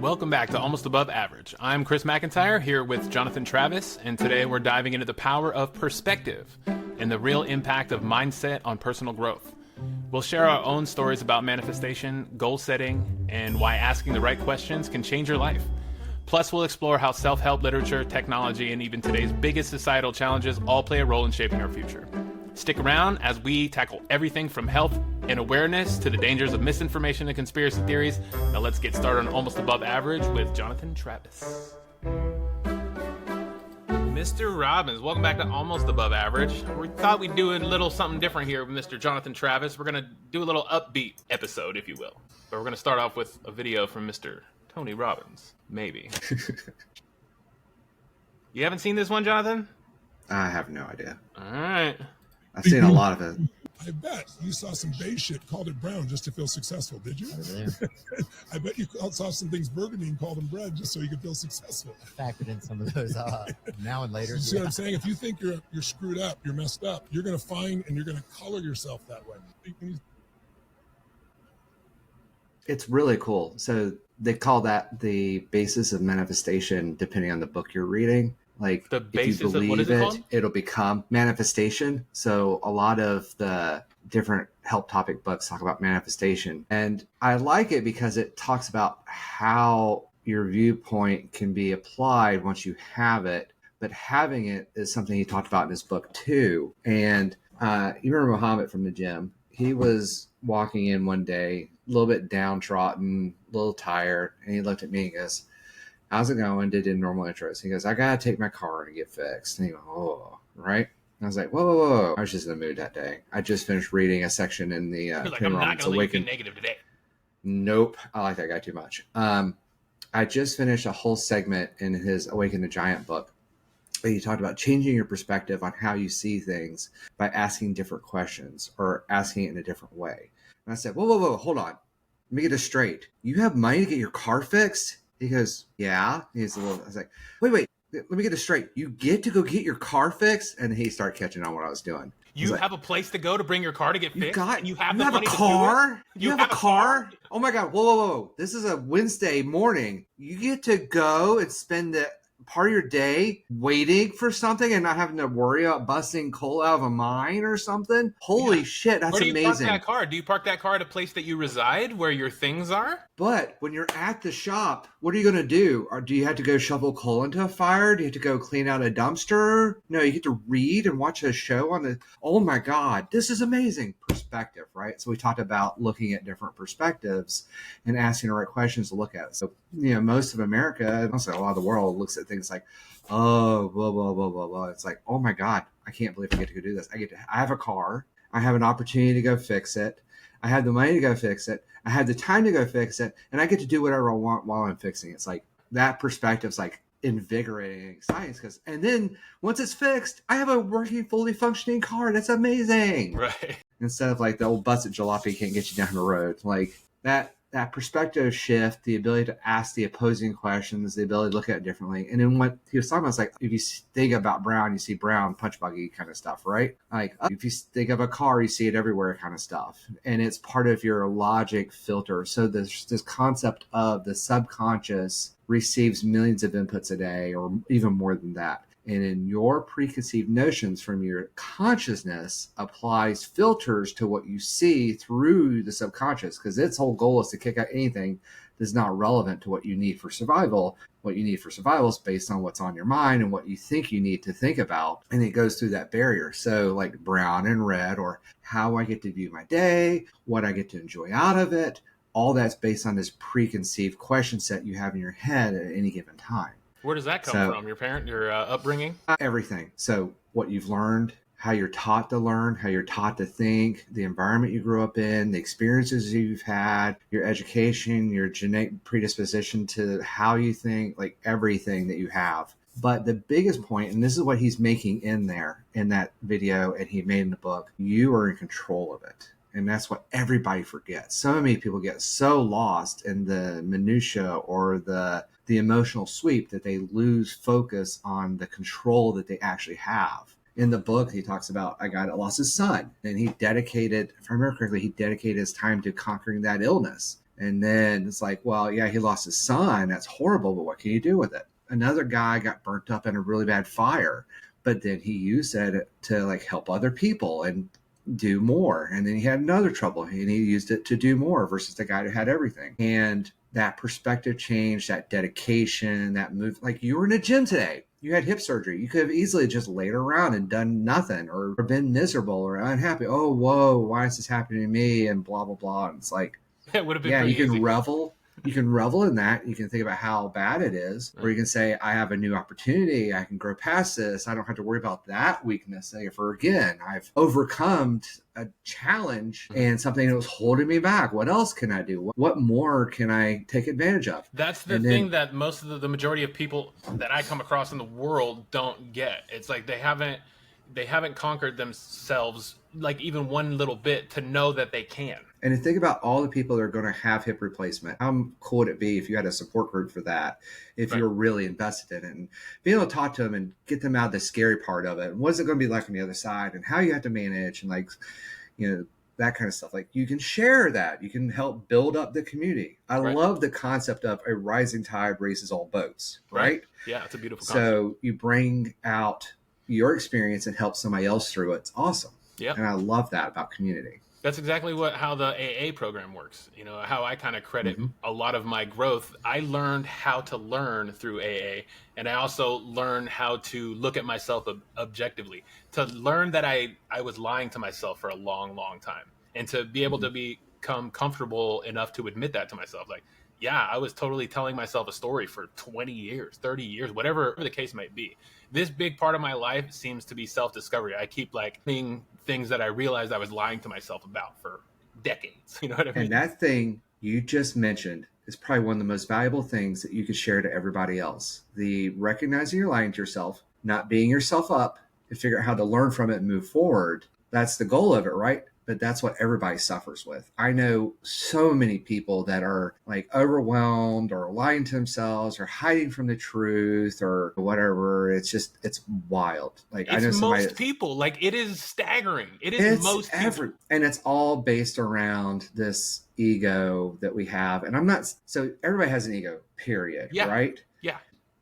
Welcome back to Almost Above Average. I'm Chris McIntyre here with Jonathan Travis, and today we're diving into the power of perspective and the real impact of mindset on personal growth. We'll share our own stories about manifestation, goal setting, and why asking the right questions can change your life. Plus, we'll explore how self-help literature, technology, and even today's biggest societal challenges all play a role in shaping our future. Stick around as we tackle everything from health and awareness to the dangers of misinformation and conspiracy theories. Now let's get started on Almost Above Average with Jonathan Travis. Mr. Robbins, welcome back to Almost Above Average. We thought we'd do a little something different here with Mr. Jonathan Travis. We're going to do a little upbeat episode, if you will. But we're going to start off with a video from Mr. Tony Robbins. Maybe. You haven't seen this one, Jonathan? I have no idea. All right. I've seen a lot of it. I bet you saw some beige shit, called it brown just to feel successful, did you? I bet you saw some things burgundy and called them red just so you could feel successful. I factored in some of those now and later. You see what I'm saying? If you think you're screwed up, you're messed up, you're going to find and you're going to color yourself that way. It's really cool. So they call that the basis of manifestation, depending on the book you're reading. Like, the basis if you believe of what is it called? It'll become manifestation. So a lot of the different help topic books talk about manifestation. And I like it because it talks about how your viewpoint can be applied once you have it. But having it is something he talked about in his book too. And you remember Muhammad from the gym? He was walking in one day, a little bit downtrodden, a little tired. And he looked at me and goes, "How's it going?" Did a normal intros. He goes, "I got to take my car and get fixed." And he goes, "Oh, right." And I was like, whoa. I was just in the mood that day. I just finished reading a section in the like, I'm not going to leave you negative today. Nope. I like that guy too much. I just finished a whole segment in his Awaken the Giant book. He talked about changing your perspective on how you see things by asking different questions or asking it in a different way. And I said, whoa, hold on. Let me get this straight. You have money to get your car fixed? He goes, "Yeah." He's a little, I was like, wait, let me get this straight. You get to go get your car fixed? And he started catching on what I was doing. You have a place to go to bring your car to get fixed? You have a car? You have a car? Oh my God. Whoa. This is a Wednesday morning. You get to go and spend the part of your day waiting for something and not having to worry about busting coal out of a mine or something? Holy shit, that's amazing. Where do you park that car? Do you park that car at a place that you reside, where your things are? But when you're at the shop, what are you going to do? Or do you have to go shovel coal into a fire? Do you have to go clean out a dumpster? No, you get to read and watch a show on the... Oh my God, this is amazing. Perspective, right? So we talked about looking at different perspectives and asking the right questions to look at. So, most of America, and also a lot of the world, looks at things like, oh, blah, blah, blah, blah, blah. It's like, oh my God, I can't believe I get to go do this. I have a car. I have an opportunity to go fix it. I have the money to go fix it. I have the time to go fix it. And I get to do whatever I want while I'm fixing it. It's like that perspective's like invigorating and exciting. And then once it's fixed, I have a working, fully functioning car. That's amazing. Right. Instead of like the old busted jalopy can't get you down the road. Like that perspective shift, the ability to ask the opposing questions, the ability to look at it differently. And then what he was talking about is like, if you think about brown, you see brown, punch buggy kind of stuff, right? Like if you think of a car, you see it everywhere kind of stuff. And it's part of your logic filter. So there's this concept of the subconscious receives millions of inputs a day or even more than that. And in your preconceived notions from your consciousness applies filters to what you see through the subconscious, because its whole goal is to kick out anything that's not relevant to what you need for survival. What you need for survival is based on what's on your mind and what you think you need to think about. And it goes through that barrier. So like brown and red, or how I get to view my day, what I get to enjoy out of it, all that's based on this preconceived question set you have in your head at any given time. Where does that come from? Your upbringing? Everything. So what you've learned, how you're taught to learn, how you're taught to think, the environment you grew up in, the experiences you've had, your education, your genetic predisposition to how you think, like everything that you have. But the biggest point, and this is what he's making in that video, and he made in the book, you are in control of it. And that's what everybody forgets. So many people get so lost in the minutia or the emotional sweep that they lose focus on the control that they actually have. In the book, he talks about a guy that lost his son, and he dedicated, if I remember correctly, his time to conquering that illness. And then it's like, well, yeah, he lost his son. That's horrible, but what can you do with it? Another guy got burnt up in a really bad fire, but then he used it to like help other people and do more. And then he had another trouble and he used it to do more versus the guy who had everything. And that perspective change, that dedication, that move, like you were in a gym today, you had hip surgery. You could have easily just laid around and done nothing or been miserable or unhappy. Oh, whoa, why is this happening to me? And blah, blah, blah. And it's like, It would have been yeah, pretty you can easy. revel. You can revel in that. You can think about how bad it is, or you can say, I have a new opportunity. I can grow past this. I don't have to worry about that weakness ever again. I've overcome a challenge and something that was holding me back. What else can I do? What more can I take advantage of? That's the thing that most of the majority of people that I come across in the world don't get. It's like they haven't conquered themselves like even one little bit to know that they can. And to think about all the people that are going to have hip replacement, how cool would it be if you had a support group for that, if you're really invested in it, and being able to talk to them and get them out of the scary part of it. And what's it going to be like on the other side, and how you have to manage, and like, that kind of stuff. Like you can share that. You can help build up the community. I love the concept of a rising tide raises all boats, right? Yeah, it's a beautiful concept. So you bring out your experience and help somebody else through it. It's awesome. Yeah. And I love that about community. That's exactly how the AA program works. How I kind of credit a lot of my growth. I learned how to learn through AA, and I also learned how to look at myself objectively, to learn that I was lying to myself for a long, long time, and to be able to become comfortable enough to admit that to myself. Like, yeah, I was totally telling myself a story for 20 years, 30 years, whatever the case might be. This big part of my life seems to be self-discovery. I keep seeing things that I realized I was lying to myself about for decades. You know what I mean? And that thing you just mentioned is probably one of the most valuable things that you could share to everybody else. The recognizing you're lying to yourself, not beating yourself up, and figure out how to learn from it and move forward. That's the goal of it, right? But that's what everybody suffers with. I know so many people that are like overwhelmed or lying to themselves or hiding from the truth or whatever. It's wild. Like it's I know somebody most people. Like it is staggering. It is most people. And it's all based around this ego that we have. And so everybody has an ego, period. Yeah. Right? Yeah.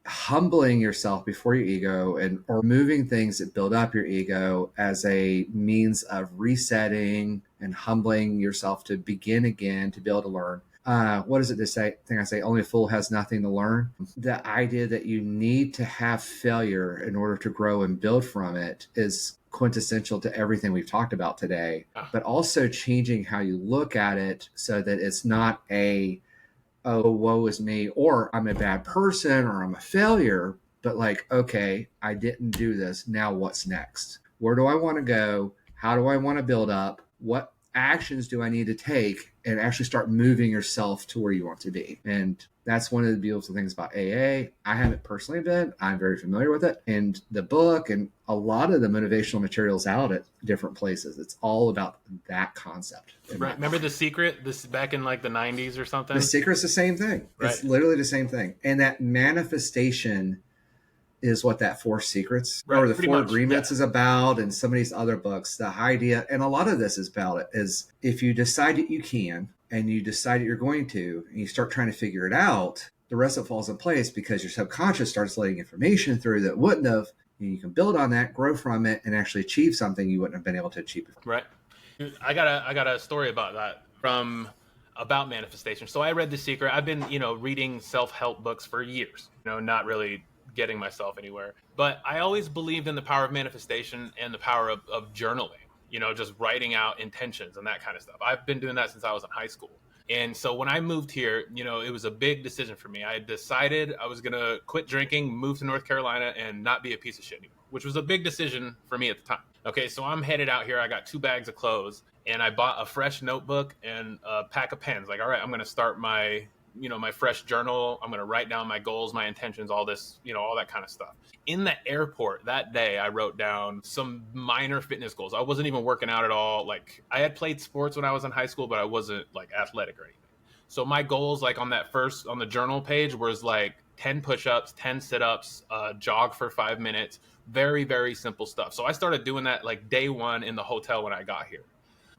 Humbling yourself before your ego or moving things that build up your ego as a means of resetting and humbling yourself to begin again, to be able to learn. What is it to say? I say only a fool has nothing to learn. The idea that you need to have failure in order to grow and build from it is quintessential to everything we've talked about today, but also changing how you look at it so that it's not oh, woe is me, or I'm a bad person, or I'm a failure, but like, okay, I didn't do this. Now what's next? Where do I want to go? How do I want to build up? What actions do I need to take? And actually start moving yourself to where you want to be. And that's one of the beautiful things about AA. I haven't personally been. I'm very familiar with it. And the book and a lot of the motivational materials out at different places, it's all about that concept. Right. Remember The Secret? This back in like the 90s or something? The Secret's the same thing. Right. It's literally the same thing. And that manifestation is what that Four Secrets or the Four Agreements is about, and some of these other books. The idea, and a lot of this is about it, is if you decide that you can and you decide that you're going to, and you start trying to figure it out, the rest of it falls in place because your subconscious starts letting information through that wouldn't have, and you can build on that, grow from it, and actually achieve something you wouldn't have been able to achieve before. Right. I got a story about that about manifestation. So I read The Secret. I've been, reading self-help books for years, not really getting myself anywhere. But I always believed in the power of manifestation and the power of journaling, just writing out intentions and that kind of stuff. I've been doing that since I was in high school. And so when I moved here, it was a big decision for me. I decided I was going to quit drinking, move to North Carolina, and not be a piece of shit anymore, which was a big decision for me at the time. Okay, so I'm headed out here. I got 2 bags of clothes, and I bought a fresh notebook and a pack of pens. Like, all right, I'm going to start my fresh journal. I'm going to write down my goals, my intentions, all this, all that kind of stuff. In the airport that day, I wrote down some minor fitness goals. I wasn't even working out at all. Like, I had played sports when I was in high school, but I wasn't like athletic or anything. So my goals, like on the journal page, was like 10 push-ups, 10 sit-ups, jog for 5 minutes. Very, very simple stuff. So I started doing that like day one in the hotel when I got here.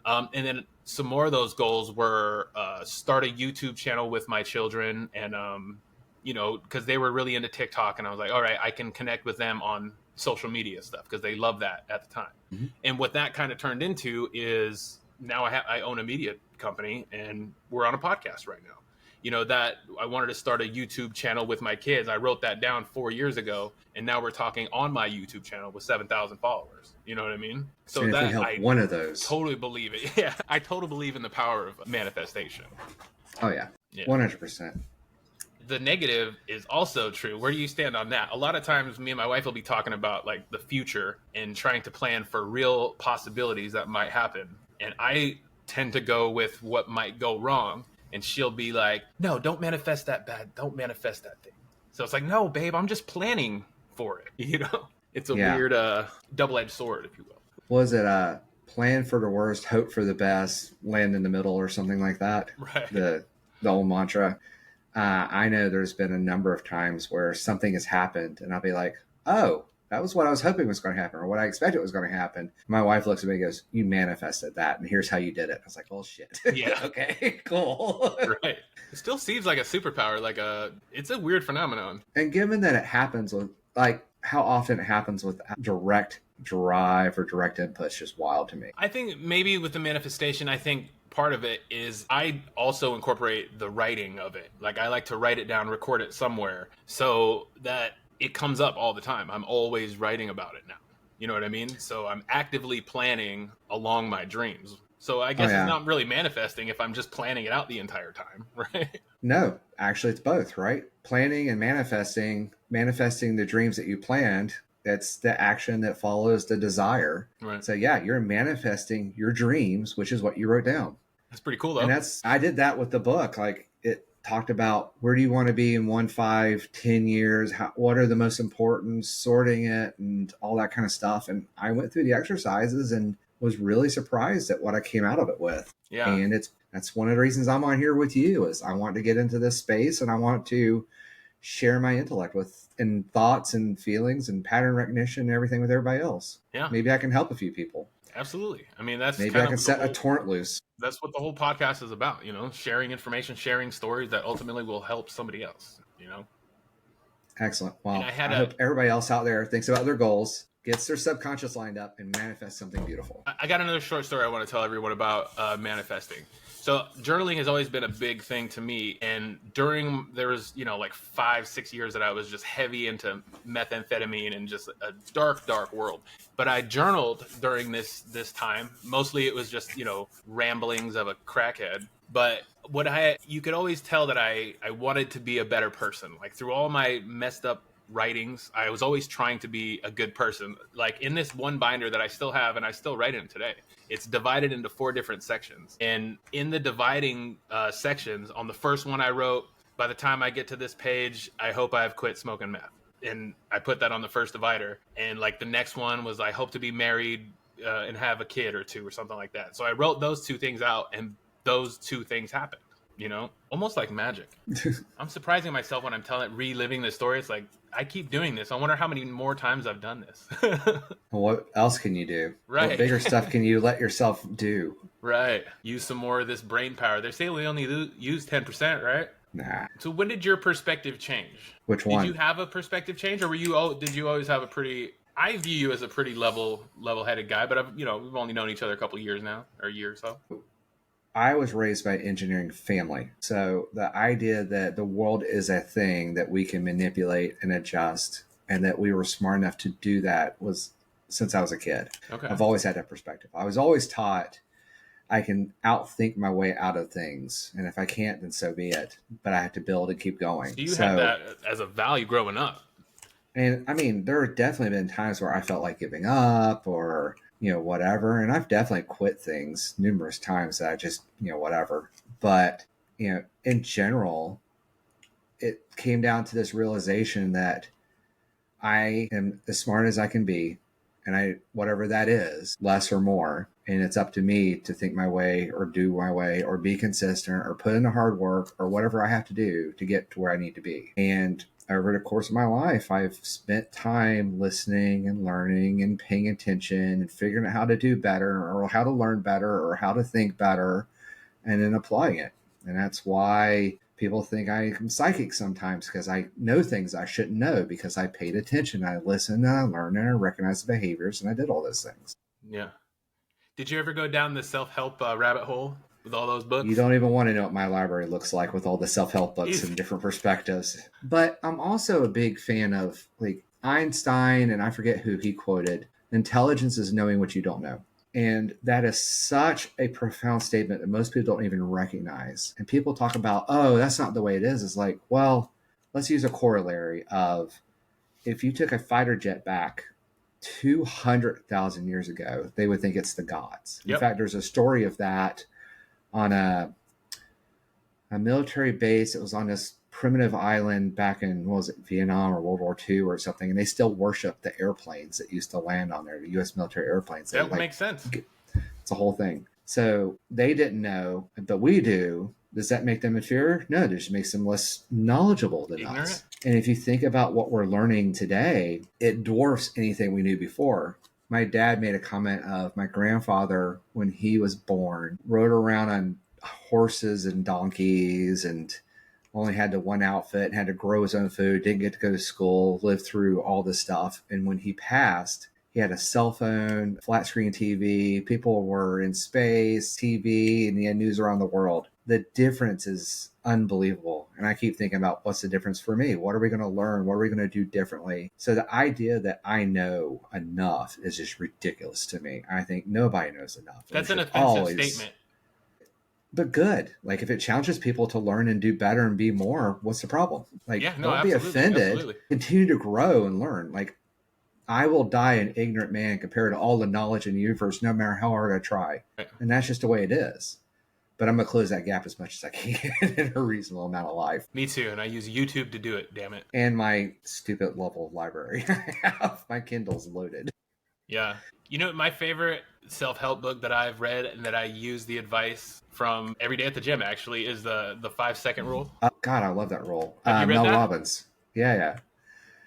And then some more of those goals were start a YouTube channel with my children, and because they were really into TikTok, and I was like, all right, I can connect with them on social media stuff because they love that at the time. Mhm. And what that kind of turned into is now I own a media company, and we're on a podcast right now. That I wanted to start a YouTube channel with my kids. I wrote that down 4 years ago, and now we're talking on my YouTube channel with 7,000 followers. You know what I mean? So and if we that help I one of those, totally believe it. Yeah, I totally believe in the power of manifestation. oh yeah, Yeah. 100%. The negative is also true. Where do you stand on that? A lot of times me and my wife will be talking about like the future and trying to plan for real possibilities that might happen. And I tend to go with what might go wrong. And she'll be like, no, don't manifest that bad. Don't manifest that thing. So it's like, no, babe, I'm just planning for it. It's a Yeah. weird double-edged sword, if you will. Was it plan for the worst, hope for the best, land in the middle, or something like that? Right. The old mantra. I know there's been a number of times where something has happened, and I'll be like, oh, that was what I was hoping was going to happen, or what I expected was going to happen. My wife looks at me and goes, you manifested that, and here's how you did it. I was like, well, shit. Yeah. Okay, cool. Right. It still seems like a superpower, it's a weird phenomenon. And given that it happens with, like, how often it happens with direct drive or direct input is just wild to me. I think maybe with the manifestation, I think part of it is I also incorporate the writing of it. Like I like to write it down, record it somewhere so that it comes up all the time. I'm always writing about it now. You know what I mean? So I'm actively planning along my dreams. So I guess It's not really manifesting if I'm just planning it out the entire time, right? No, actually it's both, right? Planning and manifesting the dreams that you planned. That's the action that follows the desire. Right. So yeah, you're manifesting your dreams, which is what you wrote down. That's pretty cool, though. And I did that with the book. Like it talked about where do you want to be in 1, 5, 10 years? What are the most important? Sorting it and all that kind of stuff. And I went through the exercises and was really surprised at what I came out of it with. Yeah. And that's one of the reasons I'm on here with you is I want to get into this space and I want to share my intellect and thoughts and feelings and pattern recognition and everything with everybody else. Yeah. Maybe I can help a few people. Absolutely. I mean, that's maybe I can set a torrent loose. That's what the whole podcast is about, sharing information, sharing stories that ultimately will help somebody else, Excellent. Well, I hope everybody else out there thinks about their goals, gets their subconscious lined up, and manifests something beautiful. I got another short story I want to tell everyone about manifesting. So journaling has always been a big thing to me. And there was, like 5-6 years that I was just heavy into methamphetamine and just a dark, dark world. But I journaled during this time. Mostly it was just, ramblings of a crackhead. But you could always tell that I wanted to be a better person. Like through all my messed up writings, I was always trying to be a good person. Like in this one binder that I still have, and I still write in today, it's divided into 4 different sections. And in the dividing sections, on the first one I wrote, by the time I get to this page, I hope I've quit smoking meth. And I put that on the first divider. And like the next one was, I hope to be married and have a kid or 2 or something like that. So I wrote those 2 things out, and those 2 things happened, almost like magic. I'm surprising myself when I'm reliving this story. It's like, I keep doing this. I wonder how many more times I've done this. What else can you do? Right. What bigger stuff can you let yourself do? Right. Use some more of this brain power. They say we only use 10%, right? Nah. So when did your perspective change? Which one? Did you have a perspective change, or did you always have a pretty... I view you as a pretty level-headed guy, but we've only known each other a couple of years now, or a year or so. I was raised by an engineering family. So the idea that the world is a thing that we can manipulate and adjust, and that we were smart enough to do that was since I was a kid. Okay. I've always had that perspective. I was always taught I can outthink my way out of things. And if I can't, then so be it. But I have to build and keep going. So you had that as a value growing up. And I mean, there have definitely been times where I felt like giving up or whatever. And I've definitely quit things numerous times that I just, whatever. But, in general, it came down to this realization that I am as smart as I can be. And whatever that is, less or more. And it's up to me to think my way or do my way or be consistent or put in the hard work or whatever I have to do to get to where I need to be. And over the course of my life, I've spent time listening and learning and paying attention and figuring out how to do better or how to learn better or how to think better and then applying it. And that's why people think I'm psychic sometimes, because I know things I shouldn't know because I paid attention. I listened and I learned and I recognized the behaviors and I did all those things. Yeah. Did you ever go down the self-help rabbit hole with all those books? You don't even want to know what my library looks like with all the self-help books and different perspectives. But I'm also a big fan of like Einstein, and I forget who he quoted, intelligence is knowing what you don't know. And that is such a profound statement that most people don't even recognize. And people talk about, oh, that's not the way it is. It's like, well, let's use a corollary of if you took a fighter jet back 200,000 years ago, they would think it's the gods. In fact, there's a story of that on a military base. It was on this primitive island back in, what was it, Vietnam or World War II or something, and they still worship the airplanes that used to land on there, the U.S. military airplanes. That would make sense. It's a whole thing. So they didn't know, but we do. Does that make them inferior? No, it just makes them less knowledgeable than us. And if you think about what we're learning today, it dwarfs anything we knew before. My dad made a comment of my grandfather, when he was born, rode around on horses and donkeys and only had the one outfit and had to grow his own food, didn't get to go to school, lived through all this stuff. And when he passed, he had a cell phone, flat screen TV, people were in space, TV, and he had news around the world. The difference is unbelievable. And I keep thinking about what's the difference for me? What are we going to learn? What are we going to do differently? So the idea that I know enough is just ridiculous to me. I think nobody knows enough. That's an offensive statement. But good. Like if it challenges people to learn and do better and be more, what's the problem? Like don't be offended. Absolutely. Continue to grow and learn. Like I will die an ignorant man compared to all the knowledge in the universe, no matter how hard I try. Right. And that's just the way it is. But I'm going to close that gap as much as I can in a reasonable amount of life. Me too. And I use YouTube to do it, damn it. And my stupid level library. My Kindle's loaded. Yeah. You know, my favorite self-help book that I've read and that I use the advice from every day at the gym, actually, is the 5-second rule. God, I love that rule. Have you read Mel that? Robbins. Yeah.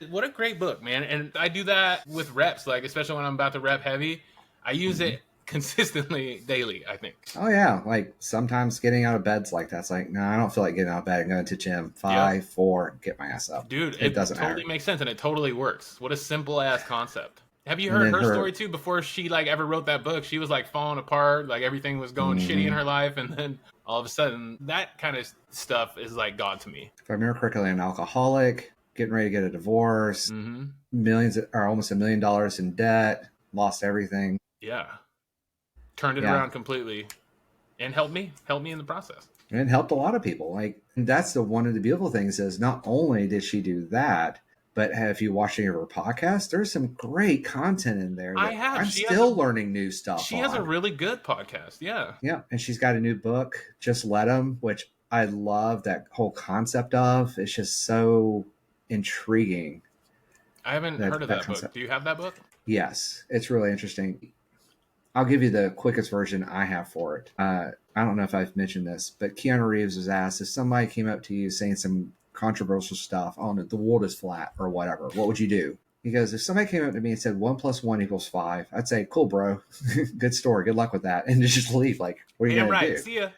What a great book, man. And I do that with reps, like especially when I'm about to rep heavy. I use it consistently daily, I think. Oh yeah, like sometimes getting out of bed's like that's like, no, I don't feel like getting out of bed and going to gym. 5, 4, get my ass up. Dude, it doesn't totally makes sense, and it totally works. What a simple ass concept. Have you heard her story too? Before she like ever wrote that book, she was like falling apart, like everything was going shitty in her life, and then all of a sudden that kind of stuff is like God to me. If I remember correctly, an alcoholic, getting ready to get a divorce, millions or almost $1 million in debt, lost everything. Yeah. Turned it around completely and helped me in the process. And it helped a lot of people. Like that's one of the beautiful things is not only did she do that, but if you watch any of her podcasts, there's some great content in there. I'm still learning new stuff. She has a really good podcast. Yeah. Yeah. And she's got a new book, Just Let 'Em, which I love that whole concept of. It's just so intriguing. I haven't heard of that book. Do you have that book? Yes. It's really interesting. I'll give you the quickest version I have for it. I don't know if I've mentioned this, but Keanu Reeves was asked if somebody came up to you saying some controversial stuff on it, the world is flat or whatever, what would you do? He goes, if somebody came up to me and said 1 + 1 = 5, I'd say, cool, bro. Good story. Good luck with that. And just leave. Like, what are you going to do? See ya.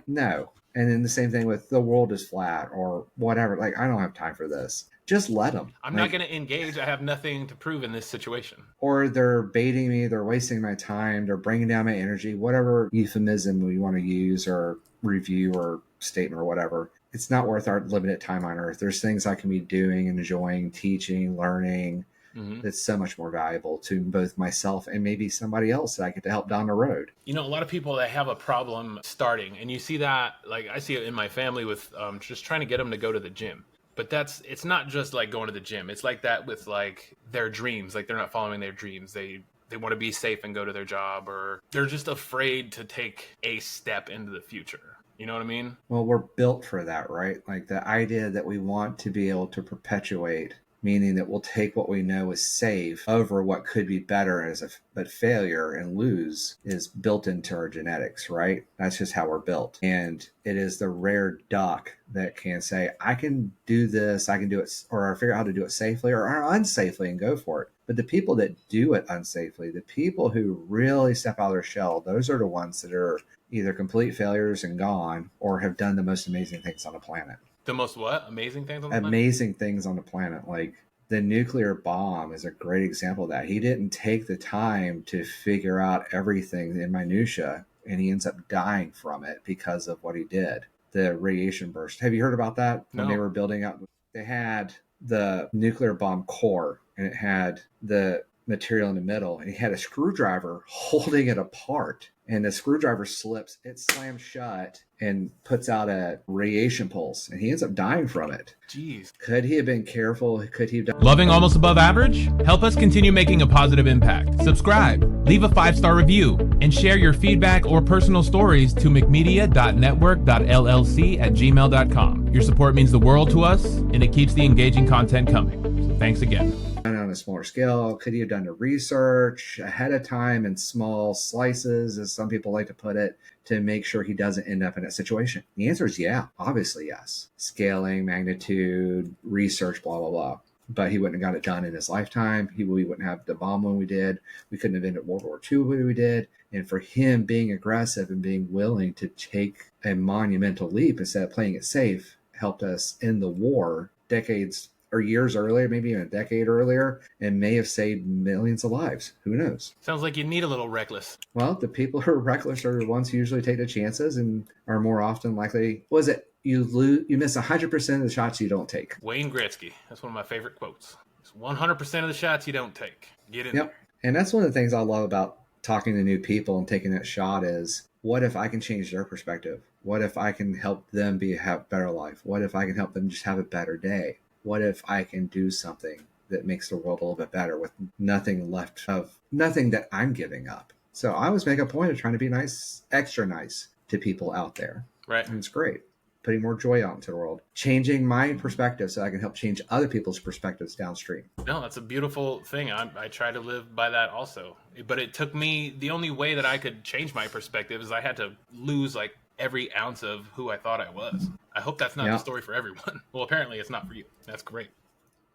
No. And then the same thing with the world is flat or whatever. Like, I don't have time for this. Just let them. I'm not going to engage. I have nothing to prove in this situation. Or they're baiting me. They're wasting my time. They're bringing down my energy. Whatever euphemism we want to use or review or statement or whatever. It's not worth our limited time on earth. There's things I can be doing, enjoying, teaching, learning. That's so much more valuable to both myself and maybe somebody else that I get to help down the road. You know, a lot of people that have a problem starting, and you see that, like I see it in my family with just trying to get them to go to the gym. But it's not just like going to the gym. It's like that with like their dreams. Like they're not following their dreams. They want to be safe and go to their job, or they're just afraid to take a step into the future. You know what I mean? Well, we're built for that, right? Like the idea that we want to be able to perpetuate meaning that we'll take what we know is safe over what could be better but failure and lose is built into our genetics, right? That's just how we're built. And it is the rare duck that can say, I can do this, I can do it, or figure out how to do it safely or unsafely and go for it. But the people that do it unsafely, the people who really step out of their shell, those are the ones that are either complete failures and gone or have done the most amazing things on the planet. The most what? Amazing things on the planet? Amazing things on the planet. Like the nuclear bomb is a great example of that. He didn't take the time to figure out everything in minutia, and he ends up dying from it because of what he did. The radiation burst. Have you heard about that? No. When they were building up, they had the nuclear bomb core, and it had the material in the middle, and he had a screwdriver holding it apart, and the screwdriver slips, it slams shut and puts out a radiation pulse, and he ends up dying from it. Jeez. Could he have been careful? Could he have done? Loving Almost Above Average? Help us continue making a positive impact. Subscribe, leave a 5-star review, and share your feedback or personal stories to mcmedia.network.llc at gmail.com. Your support means the world to us, and it keeps the engaging content coming. So thanks again. On a smaller scale? Could he have done the research ahead of time in small slices, as some people like to put it, to make sure he doesn't end up in that situation? The answer is yeah, obviously yes. Scaling, magnitude, research, blah, blah, blah. But he wouldn't have got it done in his lifetime. We wouldn't have the bomb when we did. We couldn't have ended World War II when we did. And for him being aggressive and being willing to take a monumental leap instead of playing it safe helped us end the war decades or years earlier, maybe even a decade earlier, and may have saved millions of lives. Who knows? Sounds like you need a little reckless. Well, the people who are reckless are the ones who usually take the chances and are more often likely. Was it you miss 100% of the shots you don't take? Wayne Gretzky. That's one of my favorite quotes. It's 100% of the shots you don't take. Get in. Yep. And that's one of the things I love about talking to new people and taking that shot is, what if I can change their perspective? What if I can help them have a better life? What if I can help them just have a better day? What if I can do something that makes the world a little bit better with nothing that I'm giving up? So I always make a point of trying to be nice, extra nice to people out there. Right. And it's great. Putting more joy out into the world, changing my perspective so I can help change other people's perspectives downstream. No, that's a beautiful thing. I try to live by that also. But it took me, the only way that I could change my perspective is I had to lose like every ounce of who I thought I was. I hope that's not the story for everyone. Well, apparently it's not for you. That's great.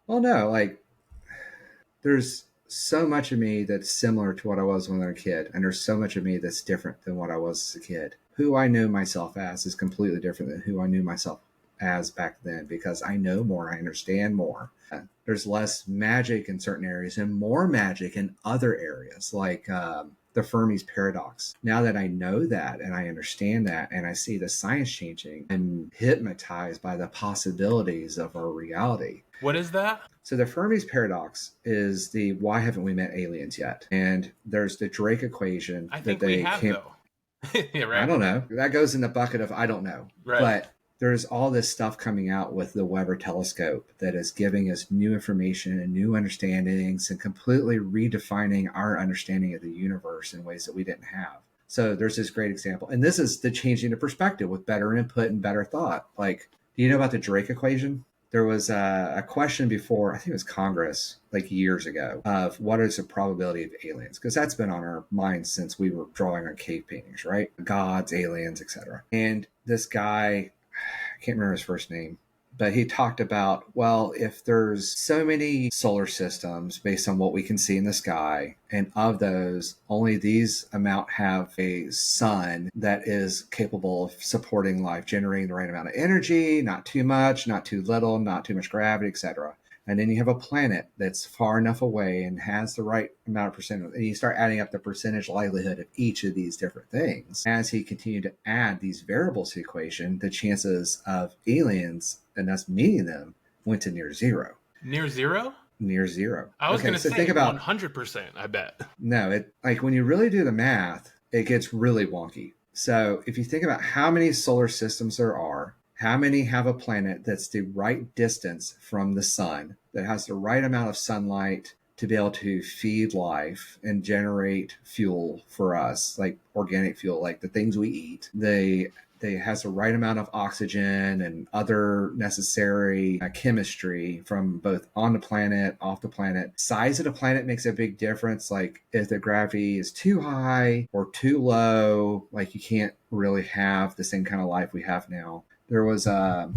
Well, no, like there's so much of me that's similar to what I was when I was a kid. And there's so much of me that's different than what I was as a kid. Who I know myself as is completely different than who I knew myself as back then, because I know more, I understand more. There's less magic in certain areas and more magic in other areas, like the Fermi's paradox. Now that I know that and I understand that and I see the science changing, I'm hypnotized by the possibilities of our reality. What is that? So the Fermi's paradox is the why haven't we met aliens yet? And there's the Drake equation. I think we have, though. Yeah, right. I don't know. That goes in the bucket of I don't know. Right. But there's all this stuff coming out with the Weber telescope that is giving us new information and new understandings and completely redefining our understanding of the universe in ways that we didn't have. So there's this great example. And this is the changing the perspective with better input and better thought. Like, do you know about the Drake equation? There was a question before, I think it was Congress, like years ago, of what is the probability of aliens? Because that's been on our minds since we were drawing on cave paintings, right? Gods, aliens, etc. And this guy, I can't remember his first name, but he talked about, well, if there's so many solar systems based on what we can see in the sky, and of those, only these amount have a sun that is capable of supporting life, generating the right amount of energy, not too much, not too little, not too much gravity, etc. And then you have a planet that's far enough away and has the right amount of percentage. And you start adding up the percentage likelihood of each of these different things. As he continued to add these variables to the equation, the chances of aliens and us meeting them went to near zero. Near zero? Near zero. I was going to say think about 100%, I bet. No, it like when you really do the math, it gets really wonky. So if you think about how many solar systems there are, how many have a planet that's the right distance from the sun, that has the right amount of sunlight to be able to feed life and generate fuel for us, like organic fuel, like the things we eat, the It has the right amount of oxygen and other necessary chemistry from both on the planet, off the planet. Size of the planet makes a big difference. Like if the gravity is too high or too low, like you can't really have the same kind of life we have now. There was a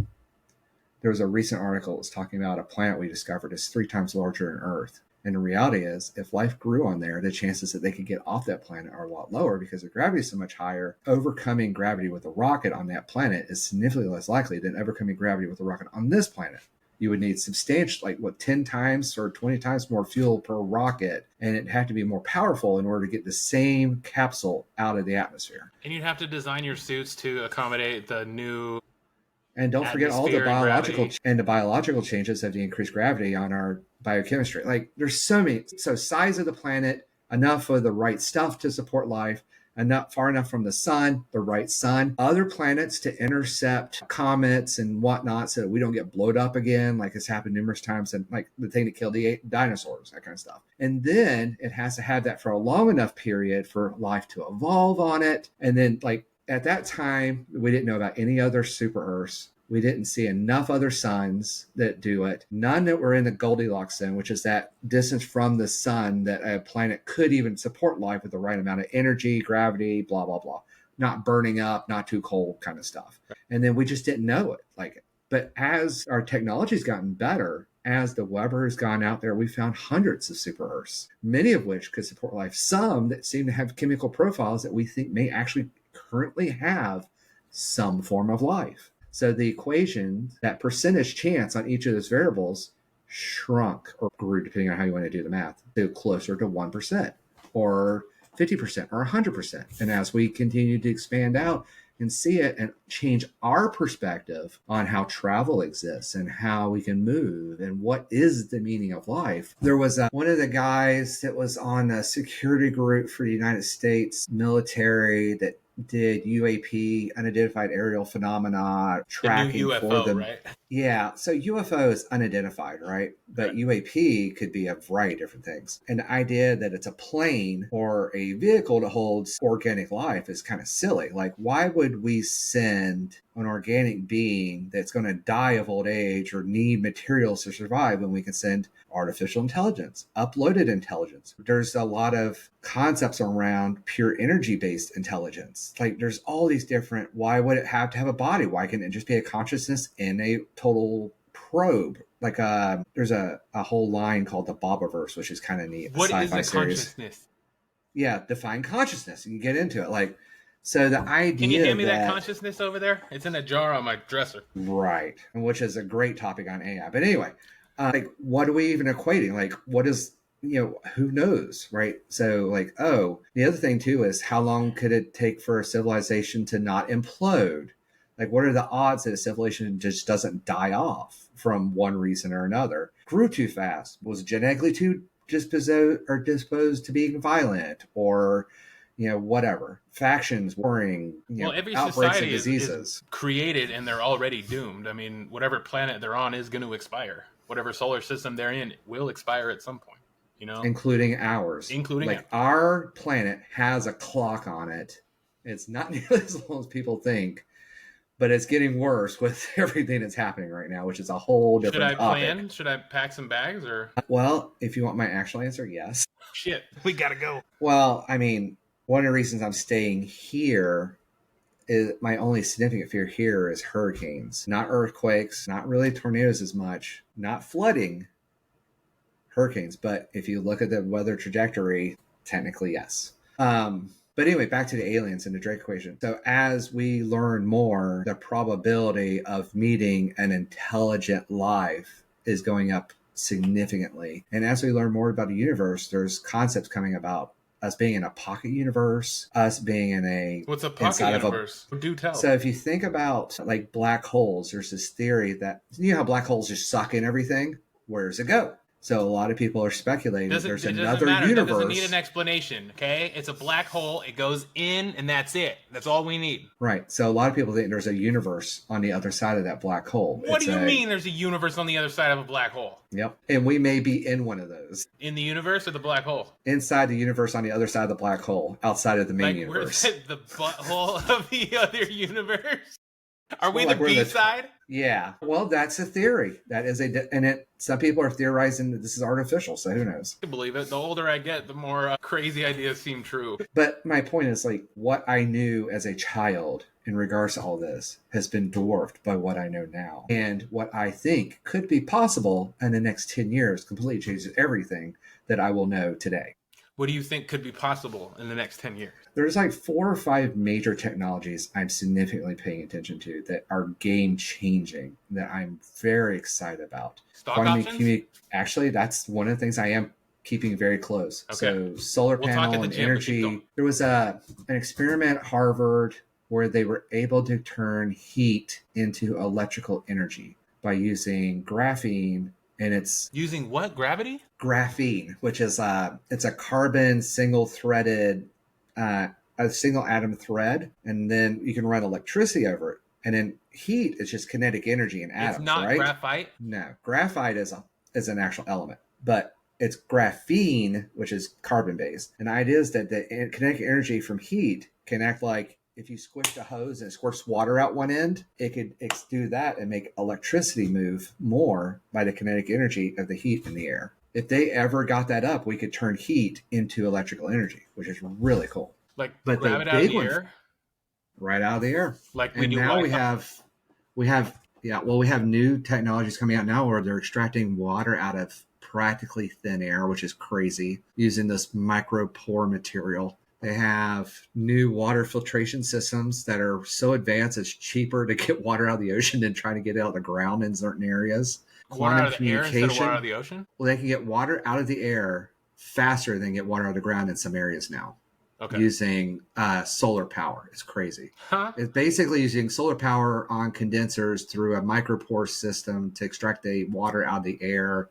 recent article that was talking about a planet we discovered is 3 times larger than Earth. And the reality is, if life grew on there, the chances that they could get off that planet are a lot lower because the gravity is so much higher. Overcoming gravity with a rocket on that planet is significantly less likely than overcoming gravity with a rocket on this planet. You would need substantial, 10 times or 20 times more fuel per rocket, and it had to be more powerful in order to get the same capsule out of the atmosphere. And you'd have to design your suits to accommodate the new. And don't forget all the Atmosphere and biological changes of the increased gravity on our biochemistry. Like there's so many. So size of the planet, enough of the right stuff to support life, far enough from the sun, the right sun, other planets to intercept comets and whatnot so that we don't get blowed up again, like it's happened numerous times, and like the thing that killed the dinosaurs, that kind of stuff. And then it has to have that for a long enough period for life to evolve on it. And then at that time, we didn't know about any other super Earths. We didn't see enough other suns that do it. None that were in the Goldilocks zone, which is that distance from the sun that a planet could even support life with the right amount of energy, gravity, blah, blah, blah. Not burning up, not too cold kind of stuff. And then we just didn't know it. But as our technology's gotten better, as the Weber has gone out there, we found hundreds of super Earths, many of which could support life. Some that seem to have chemical profiles that we think may actually currently have some form of life. So the equation, that percentage chance on each of those variables shrunk or grew, depending on how you want to do the math, to closer to 1% or 50% or 100%. And as we continue to expand out and see it and change our perspective on how travel exists and how we can move and what is the meaning of life. There was one of the guys that was on a security group for the United States military that did UAP, unidentified aerial phenomena tracking the new UFO, for them. Right? Yeah, so UFO is unidentified, right? But right. UAP could be a variety of different things. And the idea that it's a plane or a vehicle that holds organic life is kind of silly. Like, why would we send an organic being that's going to die of old age or need materials to survive when we can send artificial intelligence, uploaded intelligence? There's a lot of concepts around pure energy-based intelligence. Like there's all these different, why would it have to have a body? Why can't it just be a consciousness in a total probe? Like there's a whole line called the Bobaverse, which is kind of neat. What sci-fi is a series. Consciousness? Yeah, define consciousness. You can get into it. So the idea. Can you hand me that consciousness over there? It's in a jar on my dresser. Right, which is a great topic on AI. But anyway, what are we even equating? What is, who knows, right? So the other thing too is how long could it take for a civilization to not implode? What are the odds that a civilization just doesn't die off from one reason or another? Grew too fast, was genetically too disposed to being violent, or whatever, factions, warring, every outbreaks society of diseases is created and they're already doomed. I mean, whatever planet they're on is going to expire. Whatever solar system they're in will expire at some point, including ours. Our planet has a clock on it. It's not nearly as long as people think, but it's getting worse with everything that's happening right now, which is a whole different topic. Should I pack some bags or? Well, if you want my actual answer, yes. Shit, we gotta go. Well, I mean, one of the reasons I'm staying here is my only significant fear here is hurricanes, not earthquakes, not really tornadoes as much, not flooding, hurricanes. But if you look at the weather trajectory, technically, yes. But anyway, back to the aliens and the Drake equation. So as we learn more, the probability of meeting an intelligent life is going up significantly. And as we learn more about the universe, there's concepts coming about us being in a pocket universe, us being in a... What's a pocket universe? Do tell. So if you think about black holes, there's this theory that, how black holes just suck in everything? Where does it go? So a lot of people are speculating that there's It doesn't another matter. universe. It doesn't need an explanation, okay? It's a black hole. It goes in, and that's it. That's all we need. Right. So a lot of people think there's a universe on the other side of that black hole. What do you mean there's a universe on the other side of a black hole? Yep. And we may be in one of those. In the universe or the black hole? Inside the universe on the other side of the black hole, outside of the main universe. We're the butthole of the other universe? Are we Like the B side? Yeah. Well, that's a theory. That is some people are theorizing that this is artificial, so who knows? I believe it. The older I get, the more crazy ideas seem true. But my point is, like, what I knew as a child in regards to all this has been dwarfed by what I know now. And what I think could be possible in the next 10 years completely changes everything that I will know today. What do you think could be possible in the next 10 years? There's like 4 or 5 major technologies I'm significantly paying attention to that are game changing, that I'm very excited about. Stock options? Actually, that's one of the things I am keeping very close. Okay. So solar panel and energy. There was an experiment at Harvard where they were able to turn heat into electrical energy by using graphene. And it's using what? Gravity? Graphene, which is it's a carbon single-threaded, a single atom thread, and then you can run electricity over it. And then heat is just kinetic energy in atoms. It's not right? graphite? No, graphite is an actual element, but it's graphene, which is carbon-based. And the idea is that the kinetic energy from heat can act like if you squished a hose and it squirts water out one end, it could do that and make electricity move more by the kinetic energy of the heat in the air. If they ever got that up, we could turn heat into electrical energy, which is really cool. Like but grab it out of the air? Right out of the air. Like we and do now Wi-Fi? we have new technologies coming out now where they're extracting water out of practically thin air, which is crazy, using this micropore material. They have new water filtration systems that are so advanced it's cheaper to get water out of the ocean than trying to get it out of the ground in certain areas. Water out of the air instead of water out of the ocean? Well, they can get water out of the air faster than get water out of the ground in some areas now. Okay. Using solar power. It's crazy. Huh? It's basically using solar power on condensers through a micropore system to extract the water out of the air.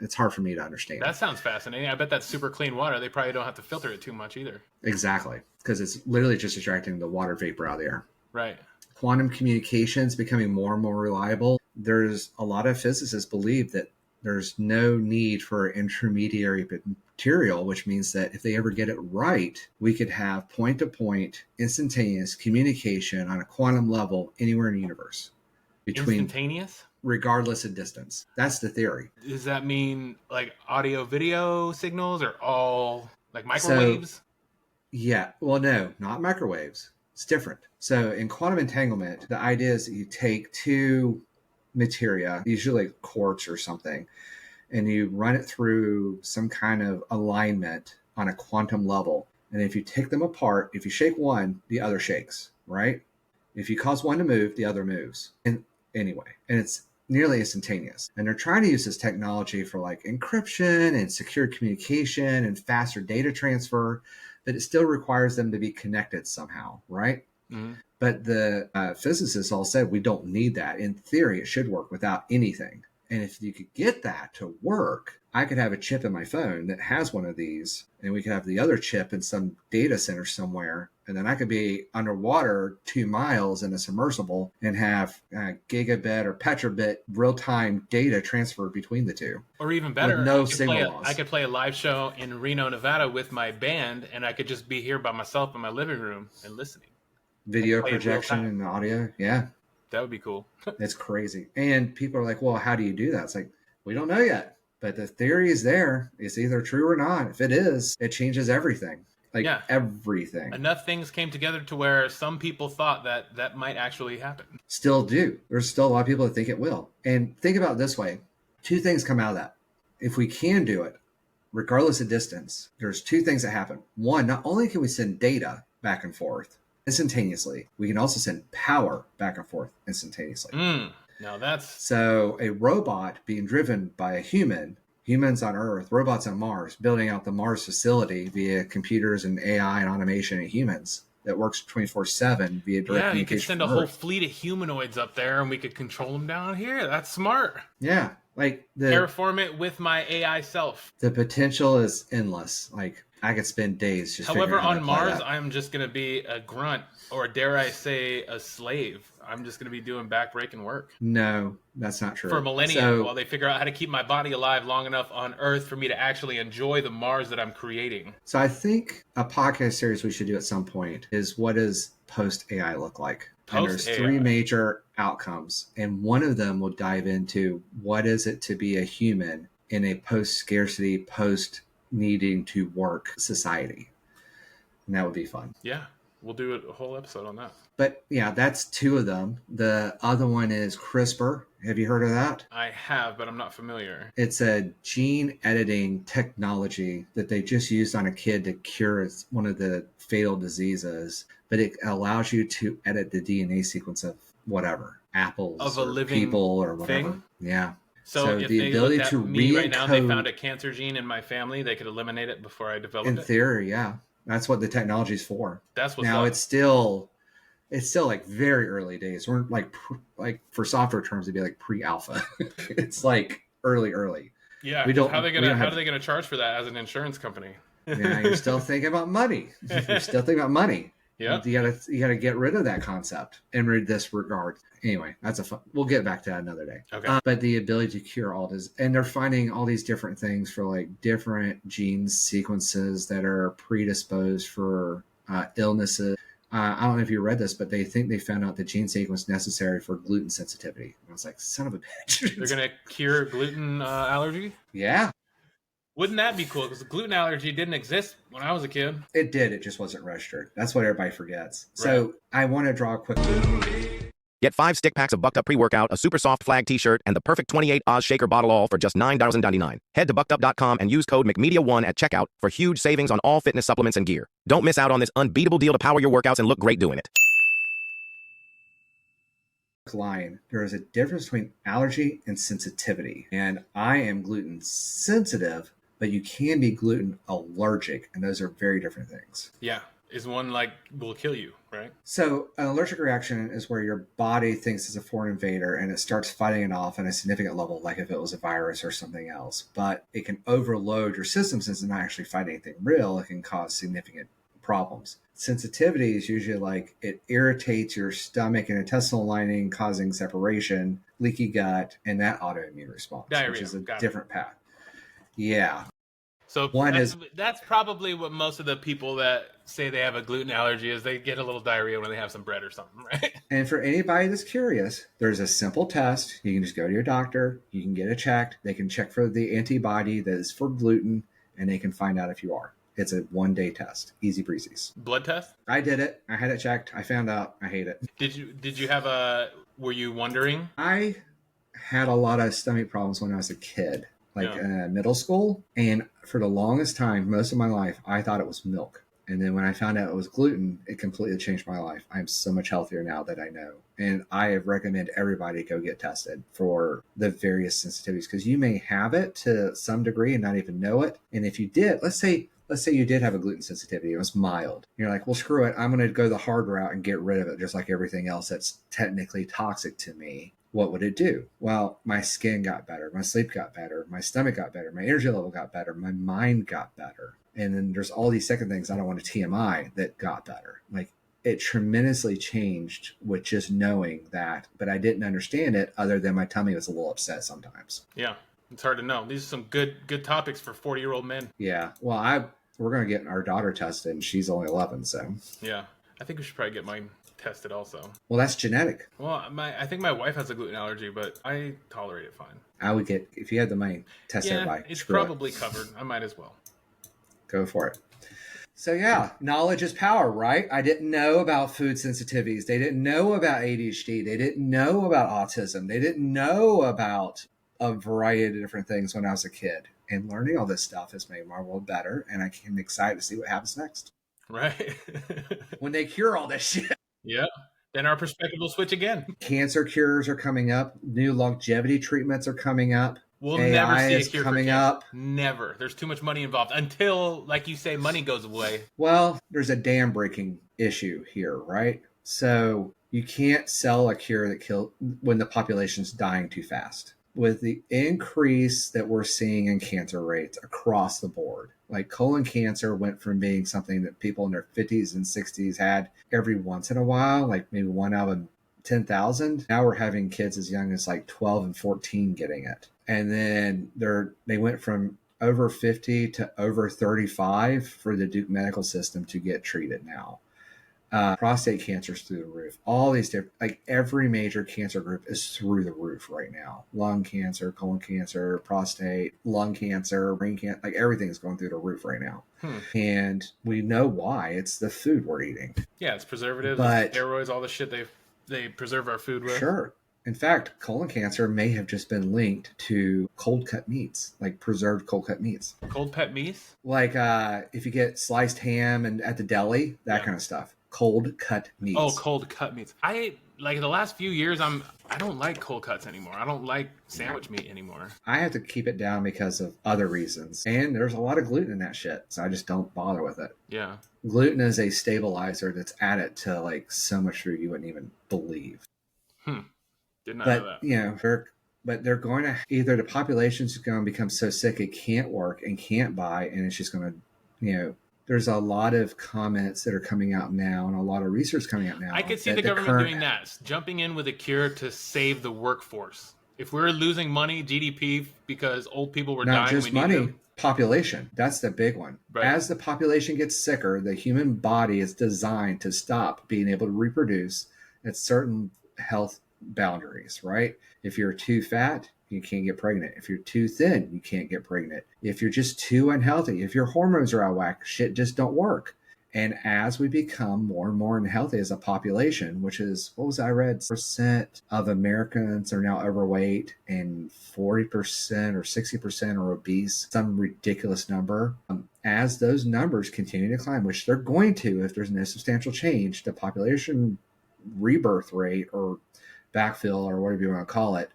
It's hard for me to understand. That sounds fascinating. I bet that's super clean water. They probably don't have to filter it too much either. Exactly, because it's literally just extracting the water vapor out of the air. Right. Quantum communications becoming more and more reliable. There's a lot of physicists believe that there's no need for intermediary material, which means that if they ever get it right, we could have point-to-point instantaneous communication on a quantum level anywhere in the universe. Instantaneous? Regardless of distance. That's the theory. Does that mean like audio video signals or all like microwaves? Yeah. Well, no, not microwaves. It's different. So in quantum entanglement, the idea is that you take 2 materia, usually quartz or something, and you run it through some kind of alignment on a quantum level. And if you take them apart, if you shake one, the other shakes, right? If you cause one to move, the other moves. And anyway, and it's nearly instantaneous. And they're trying to use this technology for like encryption and secure communication and faster data transfer, but it still requires them to be connected somehow, right? Mm-hmm. But the physicists all said we don't need that. In theory, it should work without anything. And if you could get that to work, I could have a chip in my phone that has one of these, and we could have the other chip in some data center somewhere. And then I could be underwater 2 miles in a submersible and have gigabit or petrobit real-time data transfer between the two. Or even better, no signal loss. I could play a live show in Reno, Nevada with my band, and I could just be here by myself in my living room and listening. Video projection and audio. Yeah. That would be cool. It's crazy. And people are like, well, how do you do that? It's like, we don't know yet. But the theory is there. It's either true or not. If it is, it changes everything. Like everything. Enough things came together to where some people thought that that might actually happen. Still do. There's still a lot of people that think it will. And think about it this way. 2 things come out of that. If we can do it, regardless of distance, there's 2 things that happen. One, not only can we send data back and forth instantaneously, we can also send power back and forth instantaneously. Now that's... So a robot being driven by a human, humans on Earth, robots on Mars, building out the Mars facility via computers and AI and automation and humans that works 24/7 via direct communication. Yeah, you could send a whole fleet of humanoids up there and we could control them down here. That's smart. Yeah. Like terraform it with my AI self. the potential is endless. Like I could spend days just figuring However, out how on to apply Mars, that. I'm just going to be a grunt, or dare I say a slave. I'm just going to be doing backbreaking work No, that's not true. for millennia So, while they figure out how to keep my body alive long enough on Earth for me to actually enjoy the Mars that I'm creating. so I think a podcast series we should do at some point is what does post AI look like? And there's Post-AI. 3 major outcomes, and one of them will dive into what is it to be a human in a post scarcity, post needing to work society. And that would be fun. Yeah, we'll do a whole episode on that. But yeah, that's 2 of them. The other one is CRISPR. Have you heard of that? I have, but I'm not familiar. It's a gene editing technology that they just used on a kid to cure one of the fatal diseases, but it allows you to edit the DNA sequence of whatever, apples Of a or living people or whatever. thing? Yeah. So if the they ability looked to at me right now, they re-encode- found a cancer gene in my family, they could eliminate it before I developed in it. theory, yeah. That's what the technology is for. That's what's Now up. it's still like very early days. We're like for software terms, it'd be like pre-alpha. It's like early. Yeah, we don't- how are they we don't have- are they gonna charge for that as an insurance company? Yeah, you're still thinking about money. You're still thinking about money. Yeah. You gotta get rid of that concept in this regard. Anyway, that's we'll get back to that another day. Okay. But the ability to cure all this, and they're finding all these different things for like different gene sequences that are predisposed for illnesses. I don't know if you read this, but they think they found out the gene sequence necessary for gluten sensitivity. And I was like, son of a bitch. They're gonna cure gluten allergy. Yeah, Wouldn't that be cool? Because the gluten allergy didn't exist when I was a kid. it did. It just wasn't registered. That's what everybody forgets. So I want to draw a quick. Get 5 stick packs of Bucked Up pre-workout, a super soft flag t-shirt, and the perfect 28 Oz shaker bottle all for just $9.99. Head to buckedup.com and use code McMedia1 at checkout for huge savings on all fitness supplements and gear. Don't miss out on this unbeatable deal to power your workouts and look great doing it. Line. There is a difference between allergy and sensitivity. And I am gluten sensitive, but you can be gluten allergic, and those are very different things. Yeah. Is one like will kill you, right? So an allergic reaction is where your body thinks it's a foreign invader and it starts fighting it off on a significant level, like if it was a virus or something else. But it can overload your system since it's not actually fighting anything real. It can cause significant problems. Sensitivity is usually like it irritates your stomach and intestinal lining, causing separation, leaky gut, and that autoimmune response, Diarrhea. which is a Got it. different path. Yeah. So One that's probably what most of the people that say they have a gluten allergy is they get a little diarrhea when they have some bread or something, right? And for anybody that's curious, there's a simple test. You can just go to your doctor. You can get it checked. They can check for the antibody that is for gluten, and they can find out if you are. It's a 1-day test. Easy breezies. Blood test? I did it. I had it checked. I found out. I hate it. Did you have were you wondering? I had a lot of stomach problems when I was a kid, like middle school. And for the longest time, most of my life, I thought it was milk. And then when I found out it was gluten, it completely changed my life. I'm so much healthier now that I know. And I recommend everybody go get tested for the various sensitivities, because you may have it to some degree and not even know it. And if you did, let's say you did have a gluten sensitivity, it was mild. You're like, well, screw it. I'm going to go the hard route and get rid of it, just like everything else that's technically toxic to me. What would it do? Well, my skin got better. My sleep got better. My stomach got better. My energy level got better. My mind got better. And then there's all these second things I don't want to TMI that got better. Like it tremendously changed with just knowing that, but I didn't understand it other than my tummy was a little upset sometimes. Yeah, it's hard to know. These are some good topics for 40-year-old men. Yeah. Well, we're going to get our daughter tested, and she's only 11, so. Yeah, I think we should probably get mine tested also. Well, that's genetic. Well, I think my wife has a gluten allergy, but I tolerate it fine. I would get, if you had the money, test everybody. It's Screw it. probably covered. I might as well. Go for it. So yeah, knowledge is power, right? I didn't know about food sensitivities. They didn't know about ADHD. They didn't know about autism. They didn't know about a variety of different things when I was a kid. And learning all this stuff has made my world better, and I can excited to see what happens next. Right. When they cure all this shit. Yeah. Then our perspective will switch again. Cancer cures are coming up. New longevity treatments are coming up. We'll AI never see a is cure coming for cancer. up. Never. There's too much money involved until, like you say, money goes away. Well, there's a dam breaking issue here, right? So you can't sell a cure that kills when the population's dying too fast. with the increase that we're seeing in cancer rates across the board. Like colon cancer went from being something that people in their 50s and 60s had every once in a while, like maybe one out of 10,000. Now we're having kids as young as like 12 and 14 getting it. And then they went from over 50 to over 35 for the Duke medical system to get treated now. Prostate cancer's through the roof. All these different, like every major cancer group is through the roof right now. Lung cancer, colon cancer, prostate, lung cancer, brain cancer, like everything's going through the roof right now. And we know why. It's the food we're eating. Yeah, it's preservatives, But steroids, all the shit they preserve our food with. Sure. In fact, colon cancer may have just been linked to cold cut meats, like preserved cold cut meats. Cold pet meats? Like if you get sliced ham and at the deli, that kind of stuff. Cold cut meats. Oh, cold cut meats. I like the last few years I don't like cold cuts anymore. I don't like sandwich meat anymore. I have to keep it down because of other reasons. And there's a lot of gluten in that shit. So I just don't bother with it. Yeah. Gluten is a stabilizer that's added to like so much food you wouldn't even believe. Did not know that. You know, they're going to either the population's going to become so sick it can't work and can't buy, and it's just going to, you know, there's a lot of comments that are coming out now and a lot of research coming out now. I could see the government doing that, jumping in with a cure to save the workforce. If we're losing money, GDP, because old people were dying, not just money, population. That's the big one. Right. As the population gets sicker, the human body is designed to stop being able to reproduce at certain health boundaries, right? If you're too fat, you can't get pregnant. If you're too thin, you can't get pregnant. If you're just too unhealthy, if your hormones are out of whack, shit just don't work. And as we become more and more unhealthy as a population, which is, what was I read? % of Americans are now overweight and 40% or 60% are obese, some ridiculous number. As those numbers continue to climb, which they're going to if there's no substantial change, the population rebirth rate or backfill or whatever you want to call it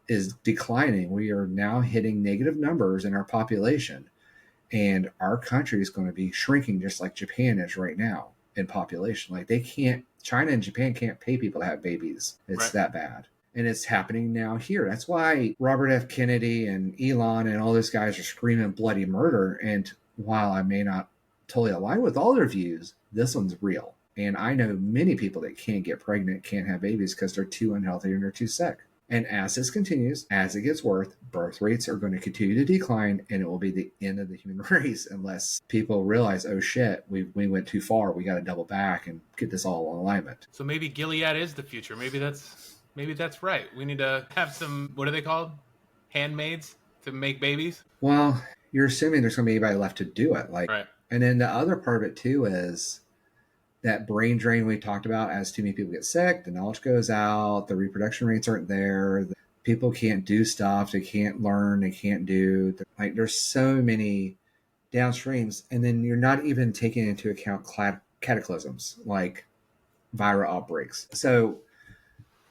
is declining. We are now hitting negative numbers in our population, and our country is going to be shrinking just like Japan is right now in population. Like China and Japan can't pay people to have babies. It's that bad. And it's happening now here. That's why Robert F. Kennedy and Elon and all those guys are screaming bloody murder. And while I may not totally align with all their views, this one's real. And I know many people that can't get pregnant, can't have babies because they're too unhealthy and they're too sick. And as this continues, as it gets worse, birth rates are going to continue to decline, and it will be the end of the human race unless people realize, oh shit, we went too far. We got to double back and get this all in alignment. So maybe Gilead is the future. Maybe that's right. We need to have some, what are they called? Handmaids to make babies? Well, you're assuming there's going to be anybody left to do it. Right. And then the other part of it too is that brain drain we talked about. As too many people get sick, the knowledge goes out, the reproduction rates aren't there, people can't do stuff, they can't learn, they can't do. Like there's so many downstreams, and then you're not even taking into account cataclysms like viral outbreaks. So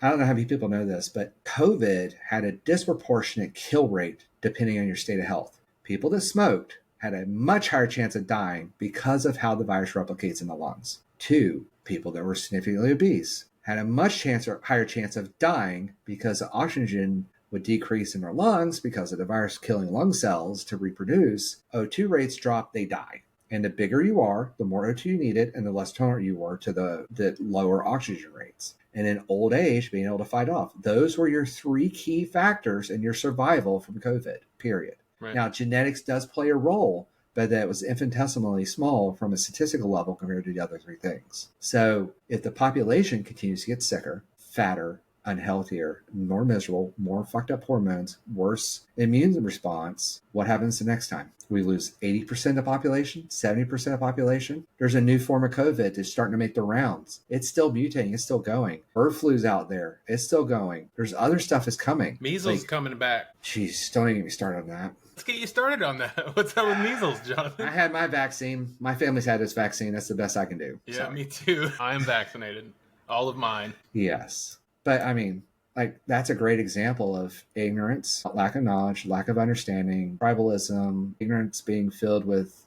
I don't know how many people know this, but COVID had a disproportionate kill rate depending on your state of health. People that smoked had a much higher chance of dying because of how the virus replicates in the lungs. 2, people that were significantly obese had a much higher chance of dying because the oxygen would decrease in their lungs because of the virus killing lung cells to reproduce. O2 rates drop, they die. And the bigger you are, the more O2 you needed, and the less tolerant you were to the lower oxygen rates. And in old age, being able to fight off. Those were your 3 key factors in your survival from COVID, period. Right. Now, genetics does play a role, but that was infinitesimally small from a statistical level compared to the other 3 things. So if the population continues to get sicker, fatter, unhealthier, more miserable, more fucked up hormones, worse immune response, what happens the next time? We lose 80% of population, 70% of population. There's a new form of COVID that's starting to make the rounds. It's still mutating. It's still going. Bird flu's out there. It's still going. There's other stuff is coming. Measles coming back. Jeez, don't even get me started on that. Let's get you started on that. What's up with measles, Jonathan? I had my vaccine. My family's had this vaccine. That's the best I can do. Yeah, so. Me too. I am vaccinated. All of mine. Yes. But I mean, like that's a great example of ignorance, lack of knowledge, lack of understanding, tribalism, ignorance being filled with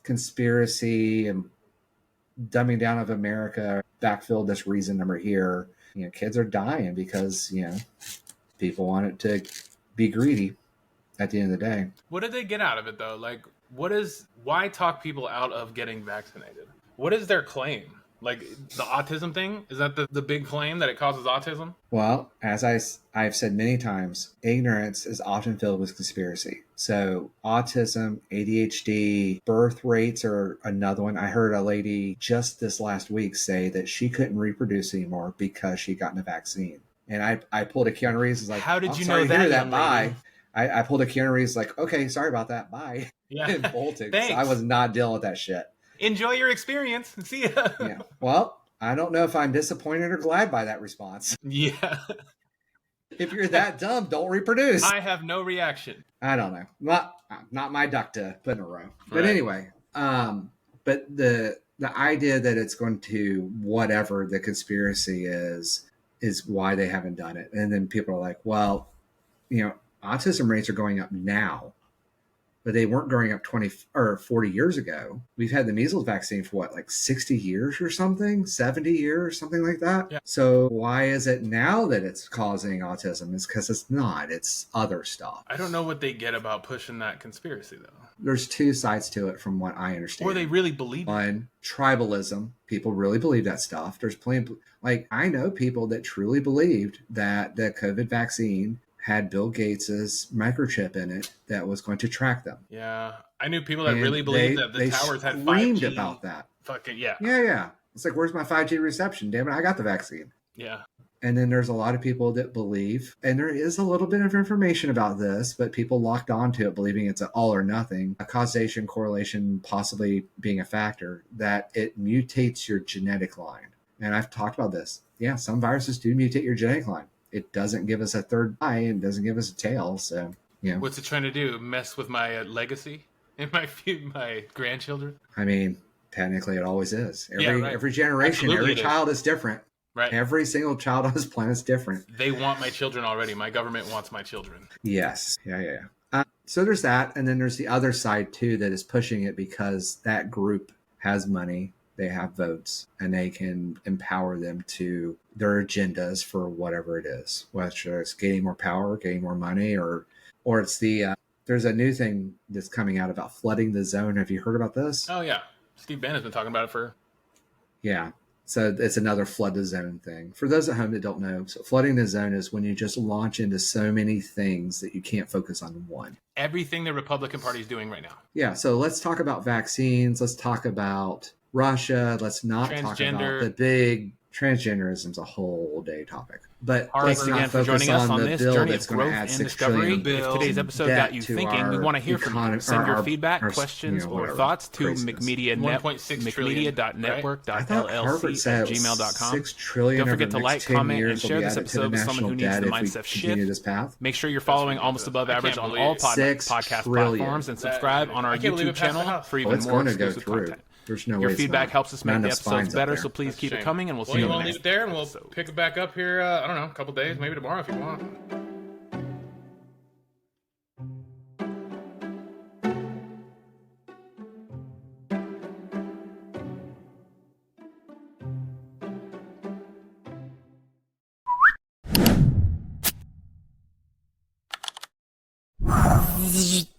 conspiracy and dumbing down of America, backfilled this reason number here. You know, kids are dying because, you know, People want it to be greedy at the end of the day. What did they get out of it though? Like, why talk people out of getting vaccinated? What is their claim? Like the autism thing? Is that the big claim that it causes autism? Well, as I've said many times, ignorance is often filled with conspiracy. So autism, ADHD, birth rates are another one. I heard a lady just this last week say that she couldn't reproduce anymore because she'd gotten a vaccine. And I pulled a Keanu Reeves, was like, how did "I'm you sorry know to hear that, young lady?" Bye. I pulled a Keanu Reeves, like, okay, sorry about that. Bye. Yeah. And bolted. So Thanks. I was not dealing with that shit. Enjoy your experience. See ya. Yeah. Well, I don't know if I'm disappointed or glad by that response. Yeah. If you're that dumb, don't reproduce. I have no reaction. I don't know. Not my duck to put in a row. But Right. anyway, but the idea that it's going to whatever the conspiracy is why they haven't done it. And then people are like, well, autism rates are going up now, but they weren't going up 20 or 40 years ago. We've had the measles vaccine for what, like 60 years or something, 70 years, something like that. Yeah. So why is it now that it's causing autism? It's because it's not. It's other stuff. I don't know what they get about pushing that conspiracy though. There's two sides to it from what I understand. Or they really believe it. One, tribalism. People really believe that stuff. There's plenty of, like, I know people that truly believed that the COVID vaccine had Bill Gates's microchip in it that was going to track them. Yeah. I knew people that And really believed that the towers had 5G. Screamed about that. Fucking yeah. Yeah. It's like, where's my 5G reception? Damn it, I got the vaccine. Yeah. And then there's a lot of people that believe, and there is a little bit of information about this, but people locked onto it believing it's an all or nothing, a causation, correlation possibly being a factor, that it mutates your genetic line. And I've talked about this. Yeah, some viruses do mutate your genetic line. It doesn't give us a third eye and doesn't give us a tail. So, What's it trying to do? Mess with my legacy and my grandchildren? I mean, technically it always is. Right. Every generation, Absolutely every it is. child is different. Right. Every single child on this planet is different. They want my children already. My government wants my children. Yes. Yeah. So there's that. And then there's the other side, too, that is pushing it because that group has money. They have votes, and they can empower them to their agendas for whatever it is, whether it's getting more power, getting more money, or it's the there's a new thing that's coming out about flooding the zone. Have you heard about this? Oh, yeah. Steve Bannon's been talking about it for... Yeah. So it's another flood the zone thing. For those at home that don't know, so flooding the zone is when you just launch into so many things that you can't focus on one. Everything the Republican Party is doing right now. Yeah. So let's talk about vaccines. Let's talk about Russia. Let's not talk about the big transgenderism's a whole day topic. But Thanks again for joining us on this journey of growth and discovery. If today's episode got you thinking, we want to hear from you. Send your feedback, questions, or thoughts to mcmedia.network.llc@gmail.com. Don't forget to like, comment, and share this episode with someone who needs the mindset shift. Make sure you're following Almost Above Average on all podcast platforms and subscribe on our YouTube channel for even more exclusive content. There's no Your way feedback helps us make the episodes better, so please keep it coming, and we'll see you in the next leave it there, and we'll pick it back up here, I don't know, a couple days, maybe tomorrow if you want. Zzz.